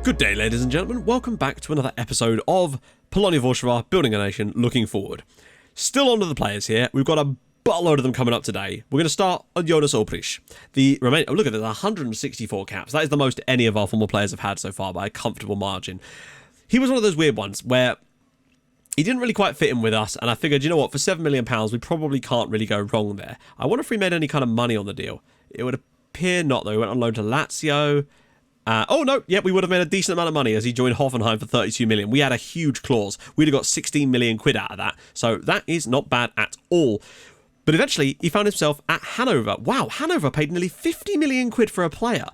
Good day, ladies and gentlemen. Welcome back to another episode of Polonia Warszawa, Building a Nation, Looking Forward. Still on to the players here. We've got a buttload of them coming up today. We're going to start on Yoda. The remaining, look at this, 164 caps. That is the most any of our former players have had so far by a comfortable margin. He was one of those weird ones where he didn't really quite fit in with us, and I figured, you know what, for £7 million, we probably can't really go wrong there. I wonder if we made any kind of money on the deal. It would appear not, though. We went on loan to Lazio. Oh no, yeah, we would have made a decent amount of money as he joined Hoffenheim for 32 million. We had a huge clause. We'd have got 16 million quid out of that. So that is not bad at all. But eventually, he found himself at Hanover. Wow, Hanover paid nearly 50 million quid for a player.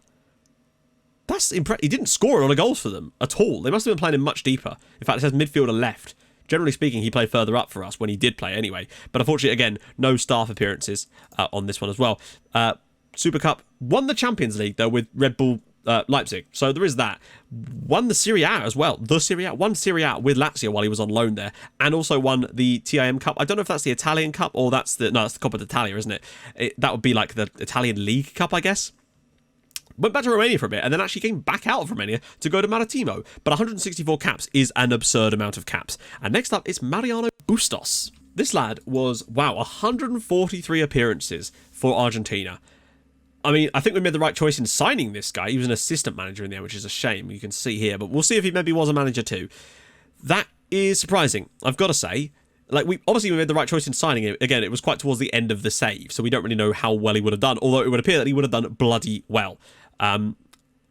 That's impressive. He didn't score a lot of goals for them at all. They must have been playing him much deeper. In fact, it says midfielder left. Generally speaking, he played further up for us when he did play anyway. But unfortunately, again, no staff appearances on this one as well. Super Cup won the Champions League, though, with Red Bull Leipzig. So there is that. Won the Serie A as well. Won Serie A with Lazio while he was on loan there. And also won the TIM Cup. I don't know if that's the Italian Cup or that's the Coppa d'Italia, isn't it? That would be like the Italian League Cup, I guess. Went back to Romania for a bit and then actually came back out of Romania to go to Maritimo. But 164 caps is an absurd amount of caps. And next up is Mariano Gustas. This lad was, 143 appearances for Argentina. I mean, I think we made the right choice in signing this guy. He was an assistant manager in there, which is a shame. You can see here, but we'll see if he maybe was a manager too. That is surprising, I've got to say. Like, we made the right choice in signing him. Again, it was quite towards the end of the save, so we don't really know how well he would have done, although it would appear that he would have done bloody well. In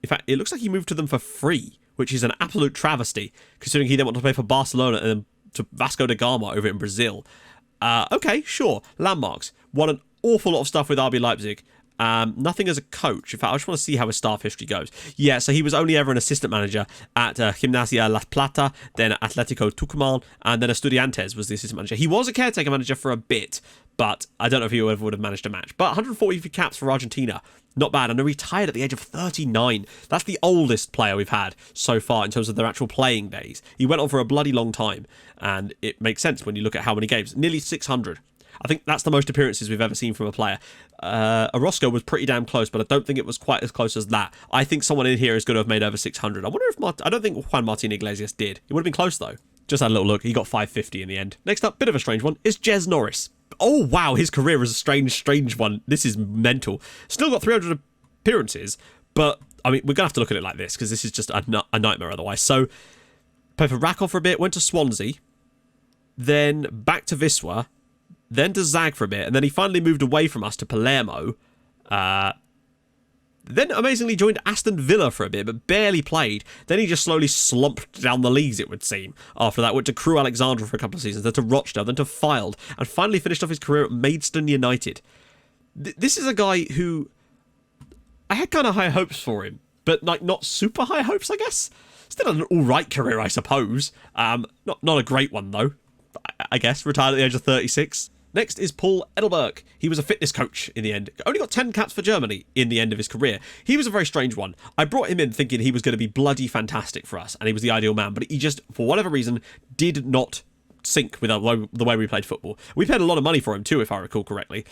fact, it looks like he moved to them for free, which is an absolute travesty, considering he then wanted to play for Barcelona and then to Vasco da Gama over in Brazil. Okay, sure. Landmarks. Won an awful lot of stuff with RB Leipzig. Nothing as a coach. In fact, I just want to see how his staff history goes. Yeah, so he was only ever an assistant manager at Gimnasia La Plata, then Atletico Tucumán, and then Estudiantes was the assistant manager. He was a caretaker manager for a bit, but I don't know if he ever would have managed a match. But 140 caps for Argentina. Not bad. And he retired at the age of 39. That's the oldest player we've had so far in terms of their actual playing days. He went on for a bloody long time, and it makes sense when you look at how many games. Nearly 600. I think that's the most appearances we've ever seen from a player. Orozco was pretty damn close, but I don't think it was quite as close as that. I think someone in here is going to have made over 600. I wonder if I don't think Juan Martín Iglesias did. It would have been close, though. Just had a little look. He got 550 in the end. Next up, bit of a strange one, is Jez Norris. Oh, wow, his career is a strange one. This is mental. Still got 300 appearances, but, I mean, we're going to have to look at it like this, because this is just a nightmare otherwise. So, played for Rakov for a bit, went to Swansea, then back to Wisła, then to Zag for a bit, and then he finally moved away from us to Palermo. Then amazingly joined Aston Villa for a bit, but barely played. Then he just slowly slumped down the leagues, it would seem. After that, went to Crewe Alexandra for a couple of seasons, then to Rochdale, then to Fylde, and finally finished off his career at Maidstone United. This is a guy who I had kind of high hopes for him, but like not super high hopes, I guess. Still an all-right career, I suppose. Not a great one, though, I guess. Retired at the age of 36. Next is Paul Edelberg. He was a fitness coach in the end. Only got 10 caps for Germany in the end of his career. He was a very strange one. I brought him in thinking he was going to be bloody fantastic for us, and he was the ideal man, but he just, for whatever reason, did not sync with the way we played football. We paid a lot of money for him too, if I recall correctly.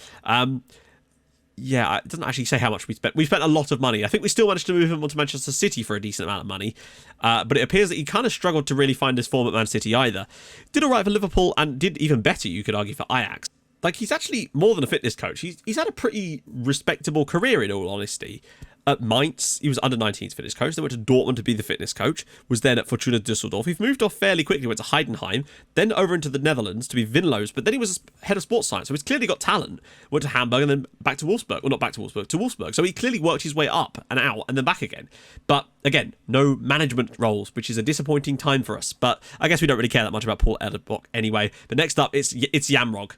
Yeah, it doesn't actually say how much we spent. We spent a lot of money. I think we still managed to move him on to Manchester City for a decent amount of money. But it appears that he kind of struggled to really find his form at Man City either. Did all right for Liverpool and did even better, you could argue, for Ajax. Like, he's actually more than a fitness coach. He's had a pretty respectable career, in all honesty. At Mainz, he was under-19s fitness coach. Then went to Dortmund to be the fitness coach. Was then at Fortuna Düsseldorf. He moved off fairly quickly. Went to Heidenheim. Then over into the Netherlands to be Venlo's. But then he was head of sports science. So he's clearly got talent. Went to Hamburg and then back to Wolfsburg. Well, not back to Wolfsburg. To Wolfsburg. So he clearly worked his way up and out and then back again. But again, no management roles, which is a disappointing time for us. But I guess we don't really care that much about Paul Edelbrock anyway. But next up, it's Yamrog.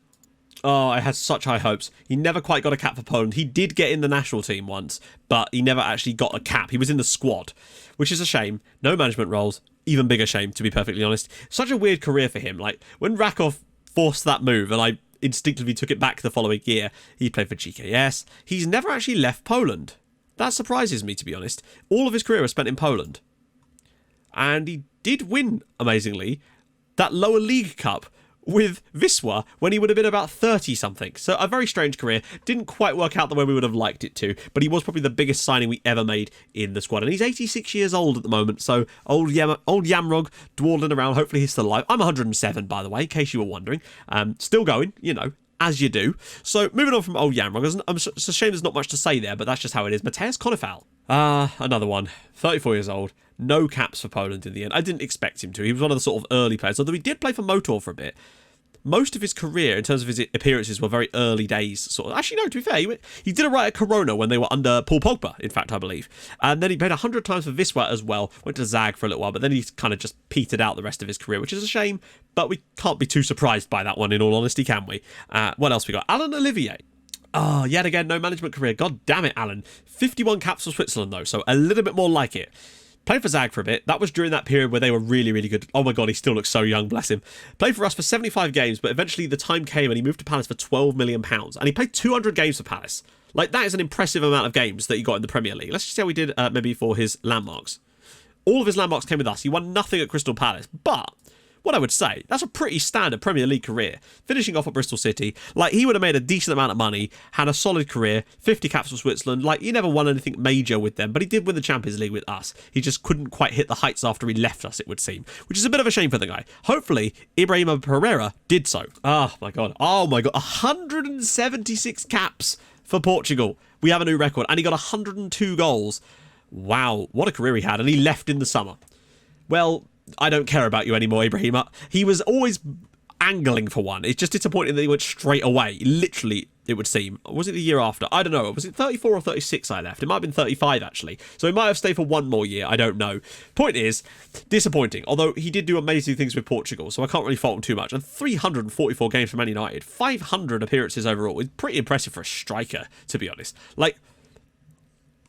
Oh, I had such high hopes. He never quite got a cap for Poland. He did get in the national team once, but he never actually got a cap. He was in the squad, which is a shame. No management roles. Even bigger shame, to be perfectly honest. Such a weird career for him. Like, when Rakov forced that move, and I instinctively took it back the following year, he played for GKS. He's never actually left Poland. That surprises me, to be honest. All of his career was spent in Poland. And he did win, amazingly, that lower league cup with Wisła when he would have been about 30-something. So a very strange career. Didn't quite work out the way we would have liked it to, but he was probably the biggest signing we ever made in the squad. And he's 86 years old at the moment, so old Yamrog dawdling around. Hopefully he's still alive. I'm 107, by the way, in case you were wondering. Still going, you know, as you do. So moving on from old Yamrog, it's a shame there's not much to say there, but that's just how it is. Mateusz Konefal. Another one. 34 years old. No caps for Poland in the end. I didn't expect him to. He was one of the sort of early players, although he did play for Motor for a bit. Most of his career, in terms of his appearances, were very early days. Sort of. Actually, no, to be fair, he did a right at Corona when they were under Paul Pogba, in fact, I believe. And then he played 100 times for Wisła as well. Went to Zag for a little while, but then he kind of just petered out the rest of his career, which is a shame. But we can't be too surprised by that one, in all honesty, can we? What else we got? Alan Olivier. Oh, yet again, no management career. God damn it, Alan. 51 caps for Switzerland, though, so a little bit more like it. Played for Zag for a bit. That was during that period where they were really, really good. Oh my God, he still looks so young, bless him. Played for us for 75 games, but eventually the time came and he moved to Palace for £12 million. And he played 200 games for Palace. Like, that is an impressive amount of games that he got in the Premier League. Let's just see how he did maybe for his landmarks. All of his landmarks came with us. He won nothing at Crystal Palace, but what I would say, that's a pretty standard Premier League career. Finishing off at Bristol City, like, he would have made a decent amount of money, had a solid career, 50 caps for Switzerland. Like, he never won anything major with them, but he did win the Champions League with us. He just couldn't quite hit the heights after he left us, it would seem, which is a bit of a shame for the guy. Hopefully, Ibrahima Pereira did so. Oh my God, 176 caps for Portugal. We have a new record, and he got 102 goals. Wow, what a career he had, and he left in the summer. Well, I don't care about you anymore, Ibrahima. He was always angling for one. It's just disappointing that he went straight away. Literally, it would seem. Was it the year after? I don't know. Was it 34 or 36 I left? It might have been 35, actually. So he might have stayed for one more year. I don't know. Point is, disappointing. Although he did do amazing things with Portugal, so I can't really fault him too much. And 344 games for Man United. 500 appearances overall. It's pretty impressive for a striker, to be honest. Like,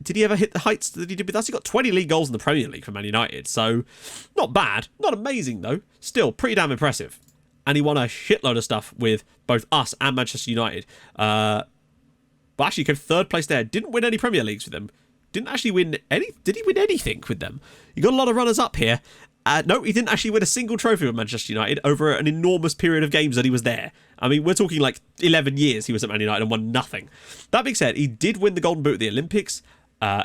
did he ever hit the heights that he did with us? He got 20 league goals in the Premier League for Man United, so not bad. Not amazing, though. Still, pretty damn impressive. And he won a shitload of stuff with both us and Manchester United. But actually, he came third place there. Didn't win any Premier Leagues with them. Didn't actually win any... Did he win anything with them? He got a lot of runners up here. No, he didn't actually win a single trophy with Manchester United over an enormous period of games that he was there. I mean, we're talking like 11 years he was at Man United and won nothing. That being said, he did win the Golden Boot at the Olympics.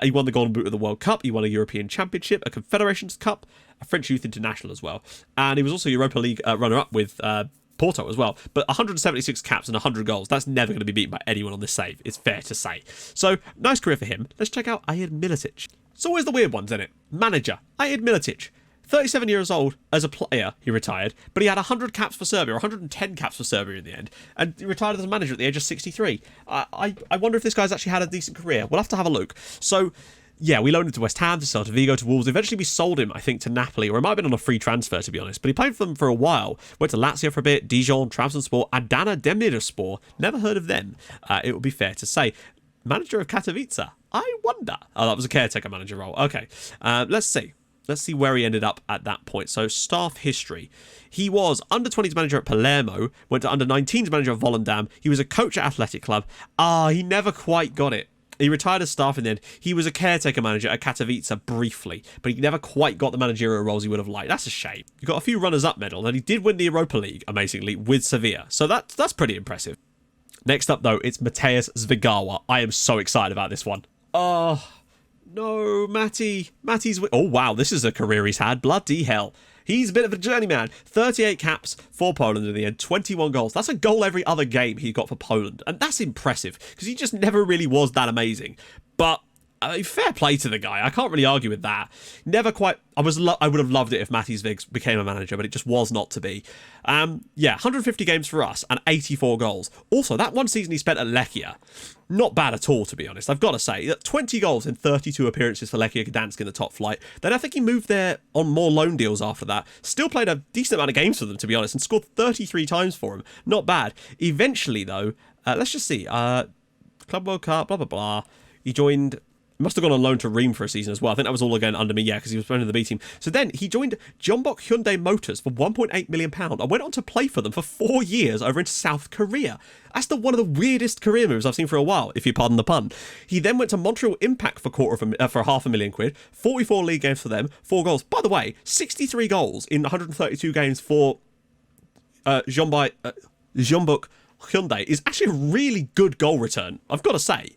He won the Golden Boot of the World Cup. He won a European Championship, a Confederations Cup, a French Youth International as well. And he was also Europa League runner-up with Porto as well. But 176 caps and 100 goals, that's never going to be beaten by anyone on this save. It's fair to say. So, nice career for him. Let's check out Ajid Militic. It's always the weird ones, isn't it? Manager, Ajid Militic. 37 years old as a player, he retired, but he had 100 caps for Serbia, or 110 caps for Serbia in the end, and he retired as a manager at the age of 63. I wonder if this guy's actually had a decent career. We'll have to have a look. So, yeah, we loaned him to West Ham, to Celta Vigo, to Wolves. Eventually we sold him, I think, to Napoli, or it might have been on a free transfer, to be honest, but he played for them for a while. Went to Lazio for a bit, Dijon, Trabzonspor, Adana Demirspor. Never heard of them, it would be fair to say. Manager of Katowice. I wonder. Oh, that was a caretaker manager role. Okay, let's see. Let's see where he ended up at that point. So, staff history. He was under-20s manager at Palermo, went to under-19s manager at Volendam. He was a coach at Athletic Club. He never quite got it. He retired as staff in the end. He was a caretaker manager at Katowice briefly, but he never quite got the managerial roles he would have liked. That's a shame. He got a few runners-up medals, and he did win the Europa League, amazingly, with Sevilla. So that's pretty impressive. Next up, though, it's Mateusz Zwigawa. I am so excited about this one. Oh... No, Matty's... Oh, wow, this is a career he's had. Bloody hell. He's a bit of a journeyman. 38 caps for Poland in the end, 21 goals. That's a goal every other game he got for Poland. And that's impressive, because he just never really was that amazing. But... fair play to the guy. I can't really argue with that. Never quite... I would have loved it if Matty Zvigs became a manager, but it just was not to be. Yeah, 150 games for us and 84 goals. Also, that one season he spent at Lechia, not bad at all, to be honest. I've got to say, 20 goals in 32 appearances for Lechia Gdansk in the top flight. Then I think he moved there on more loan deals after that. Still played a decent amount of games for them, to be honest, and scored 33 times for him. Not bad. Eventually, though, let's just see. Club World Cup, blah, blah, blah. He joined... Must have gone on loan to Ream for a season as well. I think that was all again under me, yeah, because he was playing in the B team. So then he joined Jeonbuk Hyundai Motors for £1.8 million and went on to play for them for 4 years over in South Korea. That's one of the weirdest career moves I've seen for a while, if you pardon the pun. He then went to Montreal Impact for £500,000, 44 league games for them, 4 goals. By the way, 63 goals in 132 games for Jeonbuk Hyundai is actually a really good goal return, I've got to say.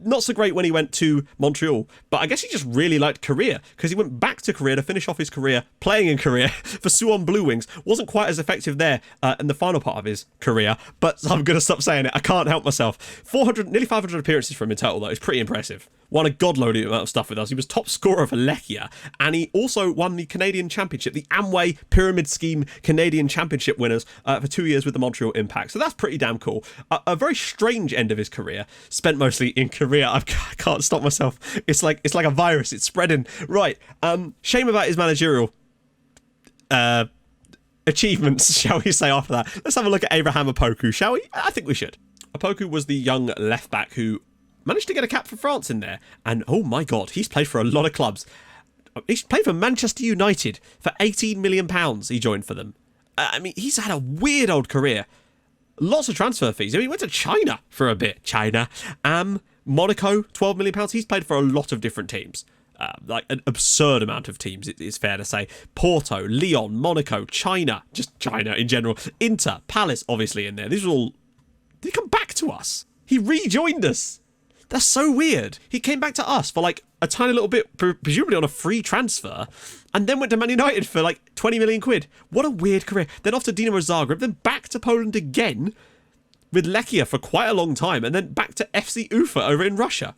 Not so great when he went to Montreal, but I guess he just really liked Korea, because he went back to Korea to finish off his career playing in Korea for Suwon Blue Wings. Wasn't quite as effective there in the final part of his career, but I'm going to stop saying it. I can't help myself. Nearly 500 appearances from him in total, though. It's pretty impressive. Won a godload amount of stuff with us. He was top scorer for Lechia, and he also won the Canadian Championship, the Amway Pyramid Scheme Canadian Championship winners for 2 years with the Montreal Impact. So that's pretty damn cool. A very strange end of his career, spent mostly in Korea. I can't stop myself. It's like a virus. It's spreading. Right. Shame about his managerial achievements, shall we say, after that. Let's have a look at Abraham Opoku, shall we? I think we should. Opoku was the young left back who managed to get a cap for France in there. And oh my God, he's played for a lot of clubs. He's played for Manchester United for £18 million. He joined for them. I mean, he's had a weird old career. Lots of transfer fees. I mean, he went to China for a bit. Monaco, £12 million. He's played for a lot of different teams. Like an absurd amount of teams, it's fair to say. Porto, Lyon, Monaco, China. Just China in general. Inter, Palace, obviously in there. These are all... Did he come back to us? He rejoined us. That's so weird. He came back to us for like a tiny little bit, presumably on a free transfer, and then went to Man United for like 20 million quid. What a weird career. Then off to Dinamo Zagreb, then back to Poland again with Lechia for quite a long time, and then back to FC Ufa over in Russia.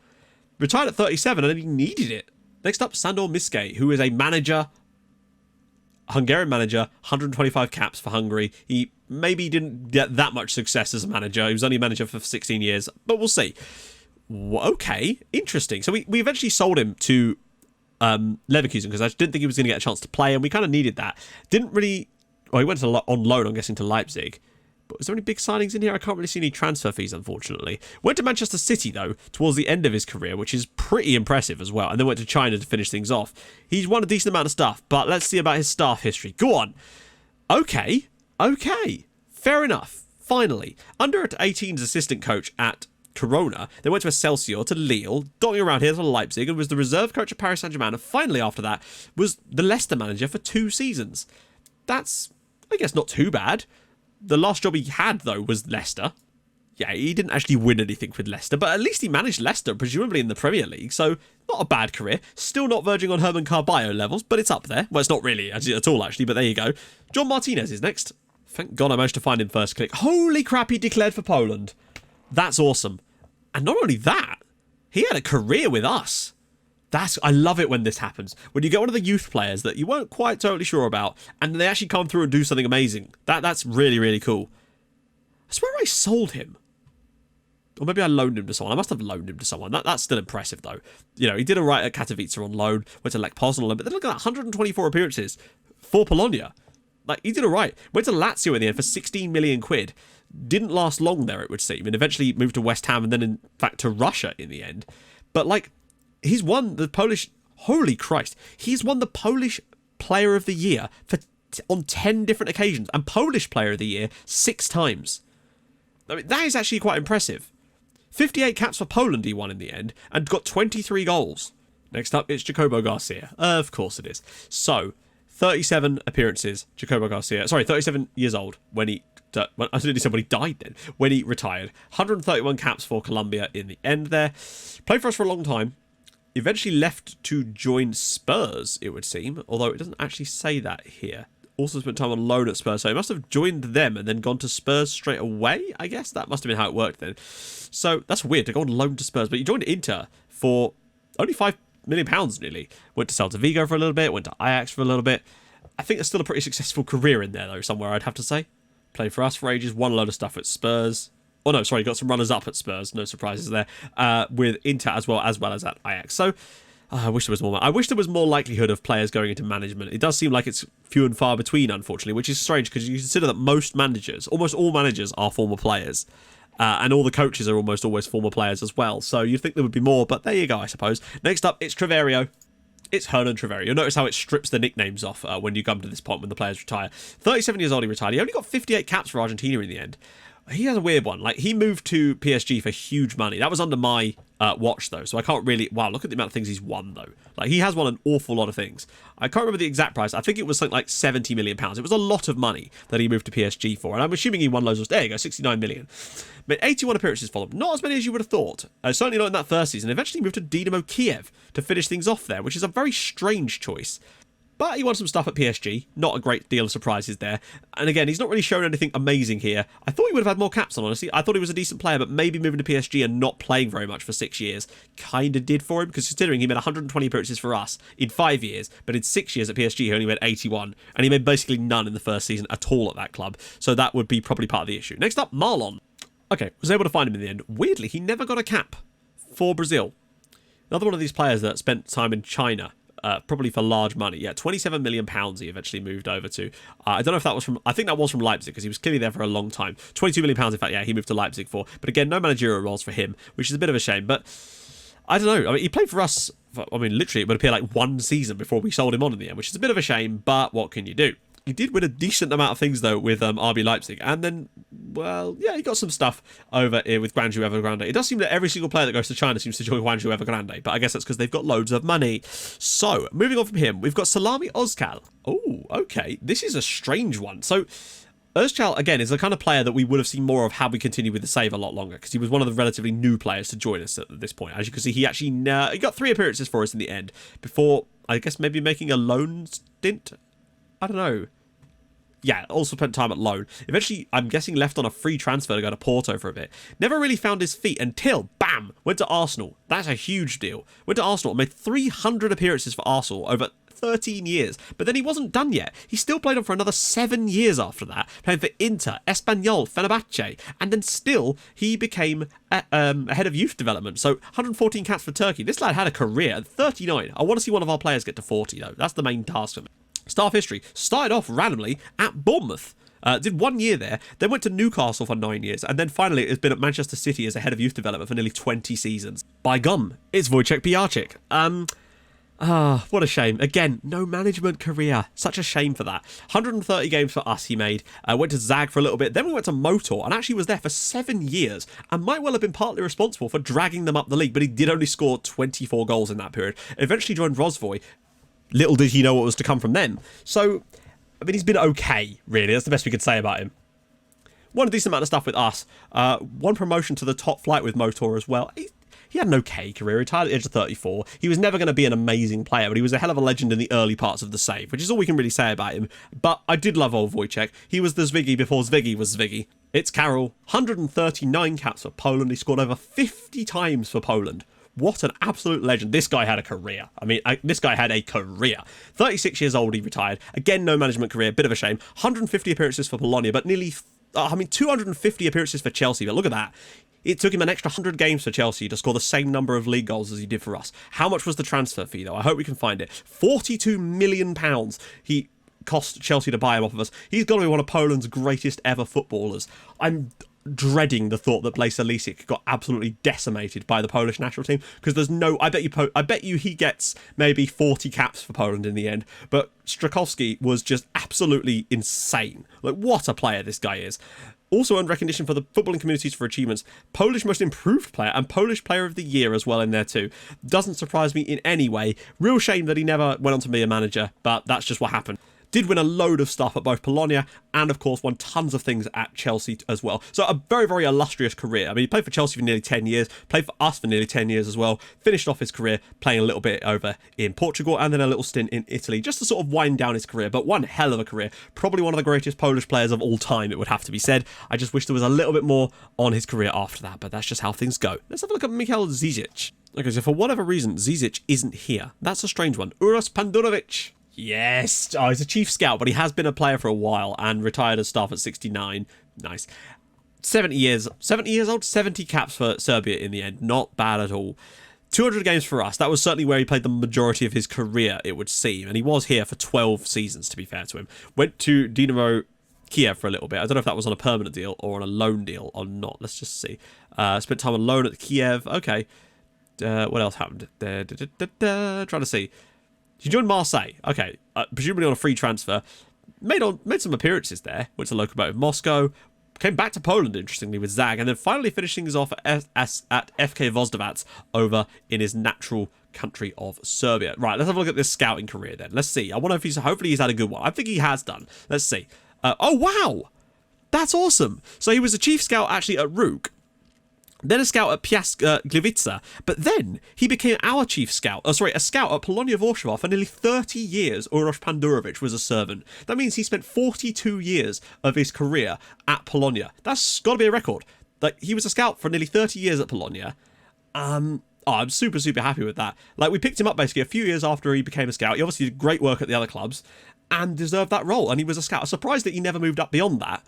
Retired at 37, and then he needed it. Next up, Sandor Miske, who is a manager, Hungarian manager, 125 caps for Hungary. He maybe didn't get that much success as a manager. He was only a manager for 16 years, but we'll see. Okay, interesting. So we eventually sold him to Leverkusen because I didn't think he was going to get a chance to play, and we kind of needed that. Didn't really... Well, he went on loan, I'm guessing, to Leipzig. But was there any big signings in here? I can't really see any transfer fees, unfortunately. Went to Manchester City, though, towards the end of his career, which is pretty impressive as well. And then went to China to finish things off. He's won a decent amount of stuff, but let's see about his staff history. Go on. Okay. Fair enough. Finally. Under 18's assistant coach at Corona, they went to Excelsior, to Lille, dotting around here to Leipzig, and was the reserve coach at Paris Saint-Germain, and finally after that was the Leicester manager for 2 seasons. That's, I guess, not too bad. The last job he had, though, was Leicester. Yeah, he didn't actually win anything with Leicester, but at least he managed Leicester, presumably in the Premier League, so not a bad career. Still not verging on Herman Carballo levels, but it's up there. Well, it's not really at all, actually, but there you go. John Martinez is next. Thank God I managed to find him first click. Holy crap, he declared for Poland. That's awesome. And not only that, he had a career with us. I love it when this happens. When you get one of the youth players that you weren't quite totally sure about, and they actually come through and do something amazing. That's really, really cool. I swear I sold him. Or maybe I loaned him to someone. I must have loaned him to someone. That's still impressive, though. You know, he did all right at Katowice on loan, went to Lech Poznan on loan, but then look at that, 124 appearances for Polonia. Like, he did all right. Went to Lazio in the end for 16 million quid. Didn't last long there, it would seem, and eventually moved to West Ham and then, in fact, to Russia in the end. But, like, he's won the Polish... Holy Christ. He's won the Polish Player of the Year on 10 different occasions, and Polish Player of the Year 6 times. I mean, that is actually quite impressive. 58 caps for Poland he won in the end, and got 23 goals. Next up, it's Jacobo Garcia. Of course it is. So, 37 appearances, Jacobo Garcia. Sorry, 37 years old when he... I didn't say when he died then. When he retired. 131 caps for Colombia in the end there. Played for us for a long time. Eventually left to join Spurs, it would seem. Although it doesn't actually say that here. Also spent time on loan at Spurs. So he must have joined them and then gone to Spurs straight away, I guess. That must have been how it worked then. So that's weird to go on loan to Spurs. But he joined Inter for only £5 million nearly. Went to Celta Vigo for a little bit. Went to Ajax for a little bit. I think there's still a pretty successful career in there, though, somewhere, I'd have to say. Played for us for ages, won a load of stuff at Spurs. Oh no, sorry, got some runners-up at Spurs. No surprises there. With Inter as well as at Ajax. So, I wish there was more. I wish there was more likelihood of players going into management. It does seem like it's few and far between, unfortunately, which is strange because you consider that most managers, almost all managers, are former players. And all the coaches are almost always former players as well. So you'd think there would be more, but there you go, I suppose. Next up, it's Treverio. It's Hernan Treverio. You'll notice how it strips the nicknames off when you come to this point when the players retire. 37 years old, he retired. He only got 58 caps for Argentina in the end. He has a weird one. Like, he moved to PSG for huge money. That was under my watch, though, so I can't really... Wow, look at the amount of things he's won, though. Like, he has won an awful lot of things. I can't remember the exact price. I think it was something like £70 million. It was a lot of money that he moved to PSG for, and I'm assuming he won loads of... There you go, 69 million. But 81 appearances for them. Not as many as you would have thought. Certainly not in that first season. Eventually moved to Dynamo Kiev to finish things off there, which is a very strange choice. But he won some stuff at PSG. Not a great deal of surprises there. And again, he's not really shown anything amazing here. I thought he would have had more caps on, honestly. I thought he was a decent player, but maybe moving to PSG and not playing very much for 6 years kind of did for him, because considering he made 120 appearances for us in 5 years, but in 6 years at PSG he only made 81, and he made basically none in the first season at all at that club. So that would be probably part of the issue. Next up, Marlon. Okay, was able to find him in the end. Weirdly, he never got a cap for Brazil. Another one of these players that spent time in China. Probably for large money. Yeah, £27 million he eventually moved over to. I don't know if that was from... I think that was from Leipzig, because he was clearly there for a long time. £22 million, in fact, yeah, he moved to Leipzig for. But again, no managerial roles for him, which is a bit of a shame. But I don't know. I mean, he played for us... I mean, literally, it would appear like one season before we sold him on in the end, which is a bit of a shame, but what can you do? He did win a decent amount of things, though, with RB Leipzig. And then, well, yeah, he got some stuff over here with Guangzhou Evergrande. It does seem that every single player that goes to China seems to join Guangzhou Evergrande, but I guess that's because they've got loads of money. So, moving on from him, we've got Salami Ozkal. Oh, okay. This is a strange one. So, Özcal, again, is the kind of player that we would have seen more of had we continued with the save a lot longer, because he was one of the relatively new players to join us at this point. As you can see, he actually he got 3 appearances for us in the end, before, I guess, maybe making a loan stint? I don't know. Yeah, also spent time at loan. Eventually, I'm guessing, left on a free transfer to go to Porto for a bit. Never really found his feet until, bam, went to Arsenal. That's a huge deal. Went to Arsenal and made 300 appearances for Arsenal over 13 years. But then he wasn't done yet. He still played on for another 7 years after that, playing for Inter, Espanyol, Fenerbahce, and then still he became head of youth development. So 114 caps for Turkey. This lad had a career at 39. I want to see one of our players get to 40, though. That's the main task for me. Staff history. Started off randomly at Bournemouth. Did 1 year there, then went to Newcastle for 9 years, and then finally has been at Manchester City as a head of youth development for nearly 20 seasons. By gum, it's Wojciech Pijarczyk. What a shame. Again, no management career. Such a shame for that. 130 games for us he made. Went to Zag for a little bit. Then we went to Motor and actually was there for 7 years and might well have been partly responsible for dragging them up the league, but he did only score 24 goals in that period. Eventually joined Rozvoj. Little did he know what was to come from them. So, I mean, he's been okay, really. That's the best we could say about him. Won a decent amount of stuff with us. One promotion to the top flight with Motor as well. He had an okay career. Retired at the age of 34. He was never going to be an amazing player, but he was a hell of a legend in the early parts of the save, which is all we can really say about him. But I did love old Wojciech. He was the Zviggy before Zviggy was Zviggy. It's Karol. 139 caps for Poland. He scored over 50 times for Poland. What an absolute legend. This guy had a career. I mean, this guy had a career. 36 years old, he retired. Again, no management career. Bit of a shame. 150 appearances for Polonia, but nearly... 250 appearances for Chelsea. But look at that. It took him an extra 100 games for Chelsea to score the same number of league goals as he did for us. How much was the transfer fee, though? I hope we can find it. £42 million he cost Chelsea to buy him off of us. He's got to be one of Poland's greatest ever footballers. I'm dreading the thought that Blaise Lisicki got absolutely decimated by the Polish national team, because there's no... I bet you he gets maybe 40 caps for Poland in the end, but Strakowski was just absolutely insane. Like, what a player this guy is. Also earned recognition for the footballing communities for achievements. Polish Most Improved Player and Polish Player of the Year as well in there too. Doesn't surprise me in any way. Real shame that he never went on to be a manager, but that's just what happened. Did win a load of stuff at both Polonia and, of course, won tons of things at Chelsea as well. So a very, very illustrious career. I mean, he played for Chelsea for nearly 10 years, played for us for nearly 10 years as well, finished off his career playing a little bit over in Portugal and then a little stint in Italy, just to sort of wind down his career. But one hell of a career. Probably one of the greatest Polish players of all time, it would have to be said. I just wish there was a little bit more on his career after that, but that's just how things go. Let's have a look at Michal Zizic. Okay, so for whatever reason, Zizic isn't here. That's a strange one. Uros Pandurovic. Yes! Oh, he's a chief scout, but he has been a player for a while and retired as staff at 69. Nice. 70 years old, 70 caps for Serbia in the end. Not bad at all. 200 games for us. That was certainly where he played the majority of his career, it would seem. And he was here for 12 seasons, to be fair to him. Went to Dynamo Kiev for a little bit. I don't know if that was on a permanent deal or on a loan deal or not. Let's just see. Spent time on loan at Kiev. Okay. What else happened? Trying to see. He joined Marseille. Okay, presumably on a free transfer. Made some appearances there. Went to Lokomotiv Moscow. came back to Poland, interestingly, with Zag, and then finally finishing his off at FK Vozdavac over in his natural country of Serbia. Right, let's have a look at this scouting career then. Let's see. I wonder if hopefully he's had a good one. I think he has done. Let's see. Oh, wow. That's awesome. So he was a chief scout actually at Ruk, then a scout at Piast Gliwice, but then he became our chief scout, a scout at Polonia Warszawa for nearly 30 years. Uroš Pandurovic was a servant. That means he spent 42 years of his career at Polonia. That's got to be a record. Like, he was a scout for nearly 30 years at Polonia. I'm super, super happy with that. Like, we picked him up basically a few years after he became a scout. He obviously did great work at the other clubs and deserved that role, and he was a scout. I'm surprised that he never moved up beyond that.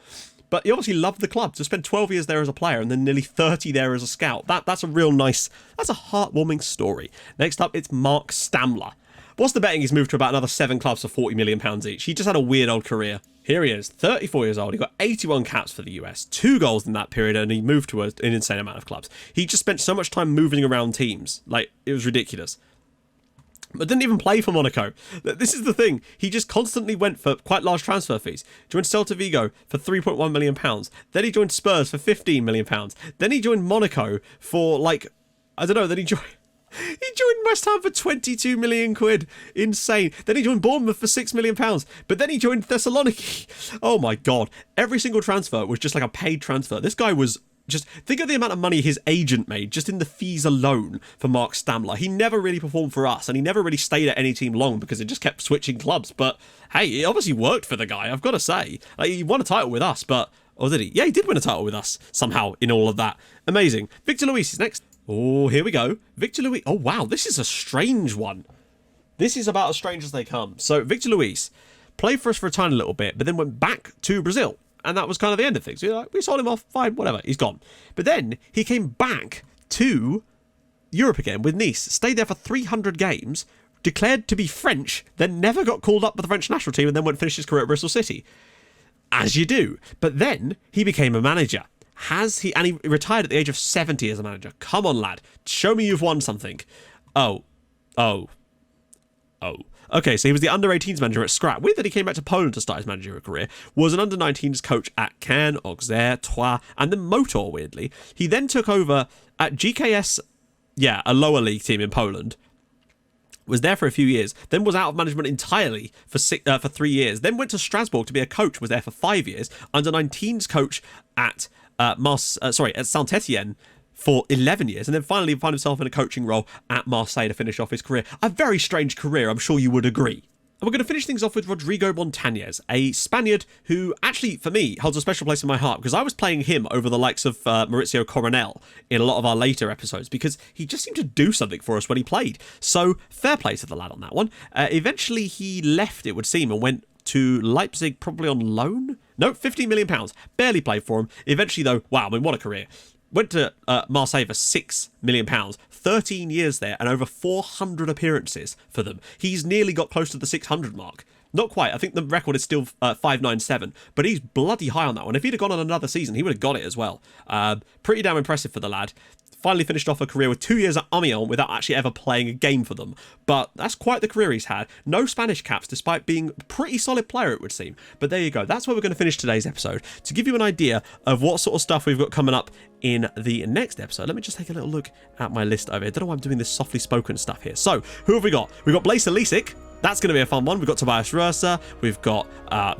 But he obviously loved the club. To spend 12 years there as a player and then nearly 30 there as a scout. That's a real nice, that's a heartwarming story. Next up, it's Mark Stamler. What's the betting he's moved to about another 7 clubs for £40 million each? He just had a weird old career. Here he is, 34 years old. He got 81 caps for the US, 2 goals in that period, and he moved to an insane amount of clubs. He just spent so much time moving around teams. Like, it was ridiculous. But didn't even play for Monaco. This is the thing. He just constantly went for quite large transfer fees. Joined Celta Vigo for £3.1 million. Then he joined Spurs for £15 million. Then he joined Monaco for, like, I don't know, then he joined West Ham for 22 million quid. Insane. Then he joined Bournemouth for £6 million. But then he joined Thessaloniki. Oh my God. Every single transfer was just like a paid transfer. This guy was just, think of the amount of money his agent made just in the fees alone for Mark Stamler. He never really performed for us, and he never really stayed at any team long because it just kept switching clubs. But hey, it obviously worked for the guy, I've got to say. Like, he won a title with us, but... Oh, did he? Yeah, he did win a title with us somehow in all of that. Amazing. Victor Luis is next. Oh, here we go. Victor Luis. Oh, wow, this is a strange one. This is about as strange as they come. So, Victor Luis played for us for a tiny little bit, but then went back to Brazil. And that was kind of the end of things. We sold him off, fine, whatever, he's gone. But then he came back to Europe again with Nice, stayed there for 300 games, declared to be French, then never got called up with the French national team, and then went and finished his career at Bristol City. As you do. But then he became a manager. And he retired at the age of 70 as a manager. Come on, lad. Show me you've won something. Oh. Okay, so he was the under-18s manager at Scrap. Weird that he came back to Poland to start his managerial career. Was an under-19s coach at Caen, Auxerre, Troyes, and then Motor, weirdly. He then took over at GKS, yeah, a lower league team in Poland. Was there for a few years. Then was out of management entirely for 3 years. Then went to Strasbourg to be a coach. Was there for 5 years. Under-19s coach at Saint-Etienne for 11 years, and then finally found himself in a coaching role at Marseille to finish off his career. A very strange career, I'm sure you would agree. And we're going to finish things off with Rodrigo Montañez, a Spaniard who actually, for me, holds a special place in my heart because I was playing him over the likes of Maurizio Coronel in a lot of our later episodes because he just seemed to do something for us when he played. So, fair play to the lad on that one. Eventually, he left, it would seem, and went to Leipzig, probably on loan? No, £15 million. Barely played for him. Eventually, though, wow, I mean, what a career. Went to Marseille for £6 million, 13 years there, and over 400 appearances for them. He's nearly got close to the 600 mark. Not quite. I think the record is still 597, but he's bloody high on that one. If he'd have gone on another season, he would have got it as well. Pretty damn impressive for the lad. Finally finished off a career with 2 years at Amiens without actually ever playing a game for them. But that's quite the career he's had. No Spanish caps, despite being a pretty solid player, it would seem. But there you go. That's where we're going to finish today's episode. To give you an idea of what sort of stuff we've got coming up in the next episode, let me just take a little look at my list over here. I don't know why I'm doing this softly spoken stuff here. So, who have we got? We've got Blaise Lisic. That's going to be a fun one. We've got Tobias Rursa, we've got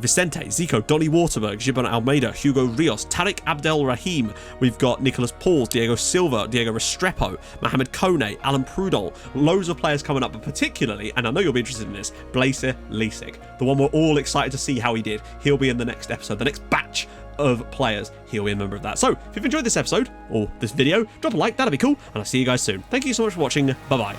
Vicente, Zico, Donny Waterberg, Gibbon Almeida, Hugo Rios, Tariq Abdel Rahim. We've got Nicolas Pauls, Diego Silva, Diego Restrepo, Mohamed Kone, Alan Prudhomme. Loads of players coming up, but particularly, and I know you'll be interested in this, Blaise Lisic. The one we're all excited to see how he did. He'll be in the next episode, the next batch of players. He'll be a member of that. So, if you've enjoyed this episode, or this video, drop a like, that'd be cool, and I'll see you guys soon. Thank you so much for watching. Bye-bye.